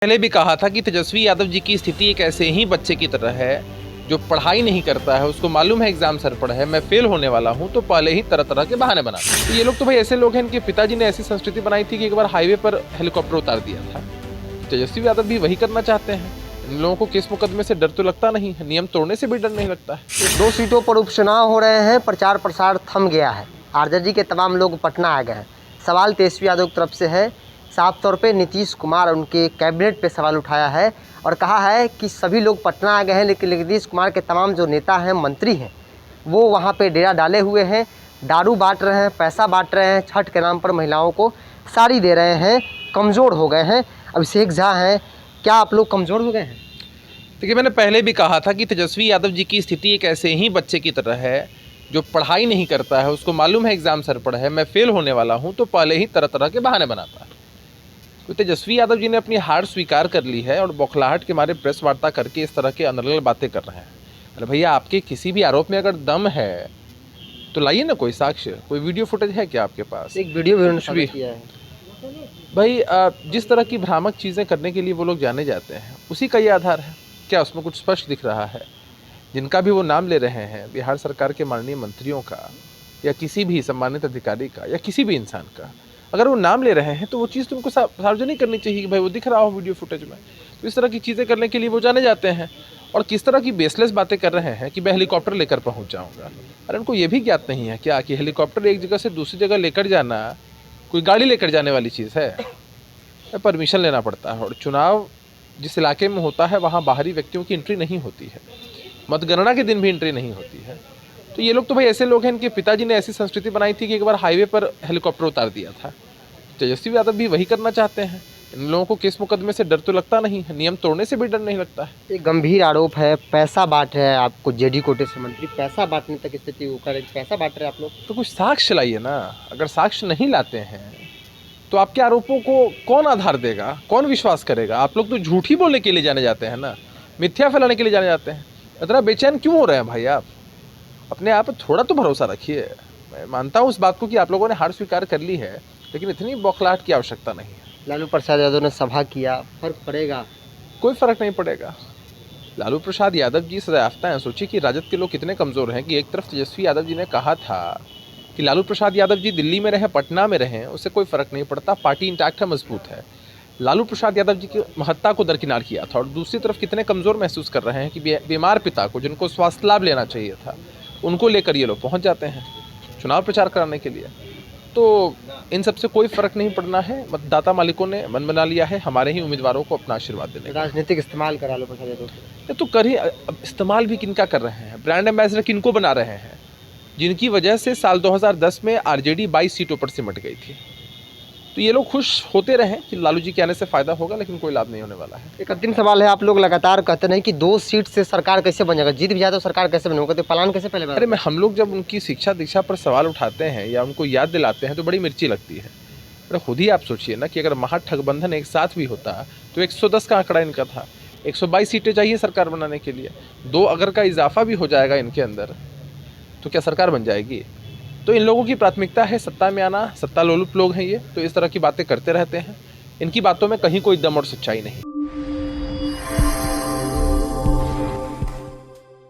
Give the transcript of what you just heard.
पहले भी कहा था कि तेजस्वी यादव जी की स्थिति एक ऐसे ही बच्चे की तरह है जो पढ़ाई नहीं करता है, उसको मालूम है एग्जाम सर पड़ा है, मैं फेल होने वाला हूं, तो पहले ही तरह तरह के बहाने बनाते हैं। तो ये लोग तो भाई ऐसे लोग हैं, इनके पिताजी ने ऐसी संस्कृति बनाई थी कि एक बार हाईवे पर हेलीकॉप्टर उतार दिया था। तेजस्वी यादव भी वही करना चाहते हैं। इन लोगों को केस मुकदमे से डर तो लगता नहीं है, नियम तोड़ने से भी डर नहीं लगता है। 2 सीटों पर उपचुनाव हो रहे हैं, प्रचार प्रसार थम गया है। आरजेडी के तमाम लोग पटना आ गए हैं। सवाल तेजस्वी यादव की तरफ से है। साफ तौर पे नीतीश कुमार उनके कैबिनेट पे सवाल उठाया है और कहा है कि सभी लोग पटना आ गए हैं, लेकिन नीतीश कुमार के तमाम जो नेता हैं, मंत्री हैं, वो वहाँ पे डेरा डाले हुए हैं, दारू बांट रहे हैं, पैसा बांट रहे हैं, छठ के नाम पर महिलाओं को साड़ी दे रहे हैं, कमज़ोर हो गए हैं। अभिषेक झा हैं, क्या आप लोग कमज़ोर हो गए हैं? देखिए, मैंने पहले भी कहा था कि तेजस्वी यादव जी की स्थिति एक ऐसे ही बच्चे की तरह है जो पढ़ाई नहीं करता है, उसको मालूम है एग्जाम सर पड़ा है, मैं फेल होने वाला हूं, तो पहले ही तरह तरह के बहाने बनाता है। तो तेजस्वी यादव जी ने अपनी हार स्वीकार कर ली है और बौखलाहट के मारे प्रेस वार्ता करके इस तरह के अनर्गल बातें कर रहे हैं। अरे भैया, आपके किसी भी आरोप में अगर दम है तो लाइए ना कोई साक्ष्य, कोई वीडियो फुटेज है क्या आपके पास? एक वीडियो भी कुछ भी किया है भाई, जिस तरह की भ्रामक चीज़ें करने के लिए वो लोग जाने जाते हैं, उसी का ये आधार है क्या? उसमें कुछ स्पष्ट दिख रहा है? जिनका भी वो नाम ले रहे हैं, बिहार सरकार के माननीय मंत्रियों का या किसी भी सम्मानित अधिकारी का या किसी भी इंसान का, अगर वो नाम ले रहे हैं तो वो चीज़ तो उनको सार्वजनिक करनी चाहिए कि भाई वो दिख रहा हो वीडियो फुटेज में। तो इस तरह की चीज़ें करने के लिए वो जाने जाते हैं और किस तरह की बेसलेस बातें कर रहे हैं कि मैं हेलीकॉप्टर लेकर पहुंच जाऊंगा। अरे उनको ये भी ज्ञात नहीं है क्या कि हेलीकॉप्टर एक जगह से दूसरी जगह लेकर जाना कोई गाड़ी लेकर जाने वाली चीज़ है? परमिशन लेना पड़ता है और चुनाव जिस इलाके में होता है वहाँ बाहरी व्यक्तियों की एंट्री नहीं होती है, मतगणना के दिन भी एंट्री नहीं होती है। तो ये लोग तो भाई ऐसे लोग हैं, इनके पिताजी ने ऐसी संस्कृति बनाई थी कि एक बार हाईवे पर हेलीकॉप्टर उतार दिया था। तेजस्वी यादव भी वही करना चाहते हैं। इन लोगों को केस मुकदमे से डर तो लगता नहीं है, नियम तोड़ने से भी डर नहीं लगता है। एक गंभीर आरोप है, पैसा बांट रहे हैं आपको जेडी कोटे से मंत्री, पैसा बांटने तक स्थिति होकर पैसा बांट रहे हैं आप लोग। तो कुछ साक्ष्य लाइए ना। अगर साक्ष्य नहीं लाते हैं तो आपके आरोपों को कौन आधार देगा, कौन विश्वास करेगा? आप लोग तो झूठ ही बोलने के लिए जाने जाते हैं ना, मिथ्या फैलाने के लिए जाने जाते हैं। इतना बेचैन क्यों हो रहे हैं भाई आप? अपने आप पर थोड़ा तो भरोसा रखिए। मैं मानता हूँ इस बात को कि आप लोगों ने हार स्वीकार कर ली है, लेकिन इतनी बौखलाहट की आवश्यकता नहीं है। लालू प्रसाद यादव ने सभा किया, फर्क पड़ेगा? कोई फर्क नहीं पड़ेगा। लालू प्रसाद यादव जी सजायाफ्ता हैं। सोचिए कि राजद के लोग कितने कमज़ोर हैं कि एक तरफ तेजस्वी यादव जी ने कहा था कि लालू प्रसाद यादव जी दिल्ली में रहें, पटना में रहें, उससे कोई फ़र्क नहीं पड़ता, पार्टी इंटैक्ट है, मजबूत है। लालू प्रसाद यादव जी की महत्ता को दरकिनार किया था और दूसरी तरफ कितने कमज़ोर महसूस कर रहे हैं कि बीमार पिता को, जिनको स्वास्थ्य लाभ लेना चाहिए था, उनको लेकर ये लोग पहुंच जाते हैं चुनाव प्रचार कराने के लिए। तो इन सबसे कोई फ़र्क नहीं पड़ना है। मतदाता मालिकों ने मन बना लिया है हमारे ही उम्मीदवारों को अपना आशीर्वाद देने का। राजनीतिक इस्तेमाल करा लो प्रसाद यादव से। ये तो कर ही, अब इस्तेमाल भी किनका कर रहे हैं? ब्रांड एम्बेसडर किनको बना रहे हैं, जिनकी वजह से साल 2010 में आरजेडी 22 सीटों पर सिमट गई थी। तो ये लोग खुश होते रहें कि लालू जी के आने से फ़ायदा होगा, लेकिन कोई लाभ नहीं होने वाला है। एक अंतिम सवाल है, आप लोग लगातार कहते नहीं कि 2 सीट से सरकार कैसे बन जाएगा, जीत भी जाए तो सरकार कैसे बनेगा, कहते प्लान कैसे पहले अरे हम लोग जब उनकी शिक्षा दीक्षा पर सवाल उठाते हैं या उनको याद दिलाते हैं तो बड़ी मिर्ची लगती है। अरे खुद ही आप सोचिए ना कि अगर महाठगबंधन एक साथ भी होता तो 110 का आंकड़ा इनका था, 122 सीटें चाहिए सरकार बनाने के लिए। 2 अगर का इजाफा भी हो जाएगा इनके अंदर तो क्या सरकार बन जाएगी? तो इन लोगों की प्राथमिकता है सत्ता में आना, सत्ता लोलुप लोग हैं ये, तो इस तरह की बातें करते रहते हैं। इनकी बातों में कहीं कोई दम और सच्चाई नहीं।